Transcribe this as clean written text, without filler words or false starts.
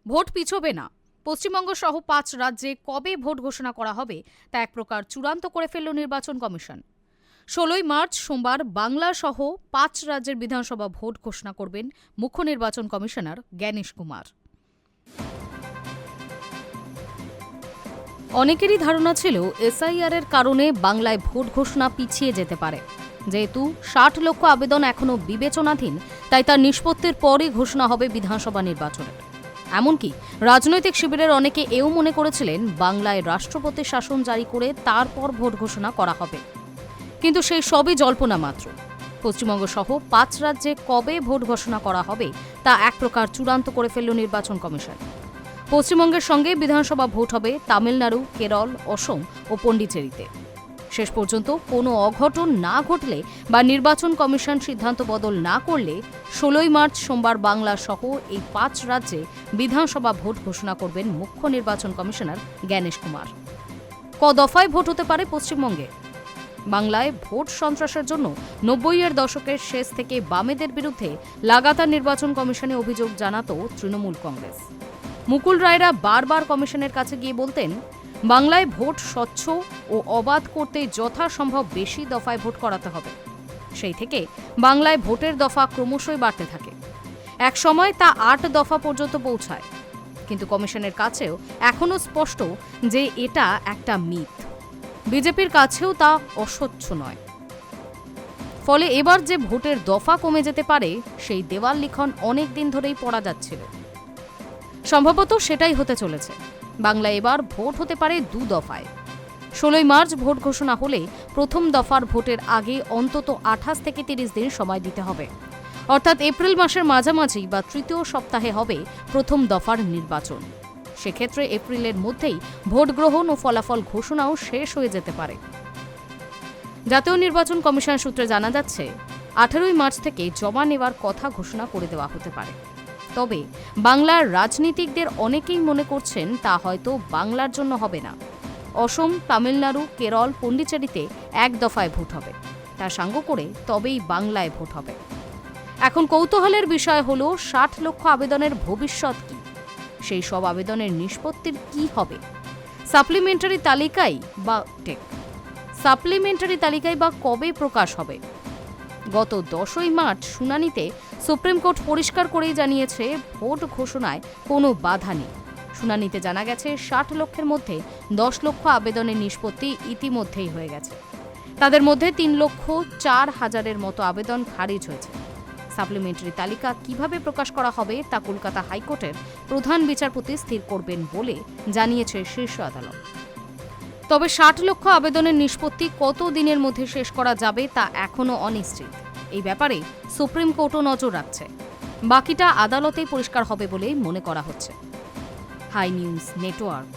Vote পিছোবে না। পশ্চিমবঙ্গ সহ ৫ রাজ্যে কবে ভোট ঘোষণা করা হবে তা এক প্রকার চূড়ান্ত করে ফেলল নির্বাচন কমিশন। ১৬ই মার্চ সোমবার বাংলা সহ ৫ রাজ্যের বিধানসভা ভোট ঘোষণা করবেন মুখ্য নির্বাচন কমিশনার জ্ঞানেশ কুমার। অনেকেরই ধারণা ছিল এসআইআর এর কারণে বাংলায় ভোট ঘোষণা পিছিয়ে যেতে পারে। যেহেতু ৬০ লক্ষ আবেদন এখনও বিবেচনাধীন, তাই তার নিষ্পত্তির পরই ঘোষণা হবে বিধানসভা নির্বাচনের। এমনকি রাজনৈতিক শিবিরের অনেকে এও মনে করেছিলেন বাংলায় রাষ্ট্রপতি শাসন জারি করে তারপর ভোট ঘোষণা করা হবে। কিন্তু সেই সবই জল্পনা মাত্র। পশ্চিমবঙ্গ সহ ৫ রাজ্যে কবে ভোট ঘোষণা করা হবে তা এক প্রকার চূড়ান্ত করে ফেলল নির্বাচন কমিশন। পশ্চিমবঙ্গের সঙ্গে বিধানসভা ভোট হবে তামিলনাড়ু, কেরল, অসম ও পণ্ডিচেরিতে। শেষ পর্যন্ত কোনো অঘটন না ঘটলে বা নির্বাচন কমিশন সিদ্ধান্ত বদল না করলে ১৬ই মার্চ সোমবার বাংলা সহ এই ৫ রাজ্যে বিধানসভা ভোট ঘোষণা করবেন মুখ্য নির্বাচন কমিশনার জ্ঞানেশ কুমার। ক দফায় ভোট হতে পারে পশ্চিমবঙ্গে? বাংলায় ভোট সন্ত্রাসের জন্য ৯০-এর দশকের শেষ থেকে বামেদের বিরুদ্ধে লাগাতার নির্বাচন কমিশনে অভিযোগ জানাত তৃণমূল কংগ্রেস। মুকুল রায়রা বারবার কমিশনের কাছে গিয়ে বলতেন, বাংলায় ভোট স্বচ্ছ ও অবাধ করতে যথাসম্ভব বেশি দফায় ভোট করাতে হবে। সেই থেকে বাংলায় ভোটের দফা ক্রমশই বাড়তে থাকে। এক সময় তা ৮ দফা পর্যন্ত পৌঁছায়। কিন্তু কমিশনের কাছেও এখনও স্পষ্ট যে এটা একটা মিথ। বিজেপির কাছেও তা অস্বচ্ছ নয়। ফলে এবার যে ভোটের দফা কমে যেতে পারে সেই দেওয়াল লিখন অনেক দিন ধরেই পড়া যাচ্ছিল। সম্ভবত সেটাই হতে চলেছে। বাংলায় এবার ভোট হতে পারে ২ দফায়। ১৬ই মার্চ ভোট ঘোষণা হলে প্রথম দফার ভোটের আগে অন্তত ২৮ থেকে ৩০ দিন সময় দিতে হবে। অর্থাৎ এপ্রিল মাসের মাঝামাঝি বা তৃতীয় সপ্তাহে হবে প্রথম দফার নির্বাচন। সেক্ষেত্রে এপ্রিলের মধ্যেই ভোট গ্রহণ ও ফলাফল ঘোষণাও শেষ হয়ে যেতে পারে। জাতীয় নির্বাচন কমিশন সূত্রে জানা যাচ্ছে, ১৮ই মার্চ থেকে জমা নেওয়ার কথা ঘোষণা করে দেওয়া হতে পারে। তবে বাংলার রাজনীতিকদের অনেকেই মনে করছেন তা হয়তো বাংলার জন্য হবে না। অসম, তামিলনাড়ু, কেরল, পণ্ডিচেরিতে এক দফায় ভোট হবে। তা সাঙ্গ করে তবেই বাংলায় ভোট হবে। এখন কৌতূহলের বিষয় হল ৬০ লক্ষ আবেদনের ভবিষ্যৎ কি? সেই সব আবেদনের নিষ্পত্তির কি হবে? সাপ্লিমেন্টারি তালিকায় বা কবে প্রকাশ হবে? গত ১০ই মার্চ শুনানিতে সুপ্রিম কোর্ট পরিষ্কার করেই জানিয়েছে, ভোট ঘোষণায় কোনো বাধা নেই। শুনানিতে জানা গেছে ৬০ লক্ষের মধ্যে ১০ লক্ষ আবেদনের নিষ্পত্তি ইতিমধ্যেই হয়ে গেছে। তাদের মধ্যে ৩,০৪,০০০-এর মতো আবেদন খারিজ হয়েছে। সাপ্লিমেন্টারি তালিকা কিভাবে প্রকাশ করা হবে তা কলকাতা হাইকোর্টের প্রধান বিচারপতি স্থির করবেন বলে জানিয়েছে শীর্ষ আদালত। তবে ৬০ লক্ষ আবেদনের নিষ্পত্তি কত দিনের মধ্যে শেষ করা যাবে তা এখনও অনিশ্চিত। এই ব্যাপারে সুপ্রিম কোর্টও নজর রাখছে। বাকিটা আদালতেই পরিষ্কার হবে বলে মনে করা হচ্ছে। Hi news network.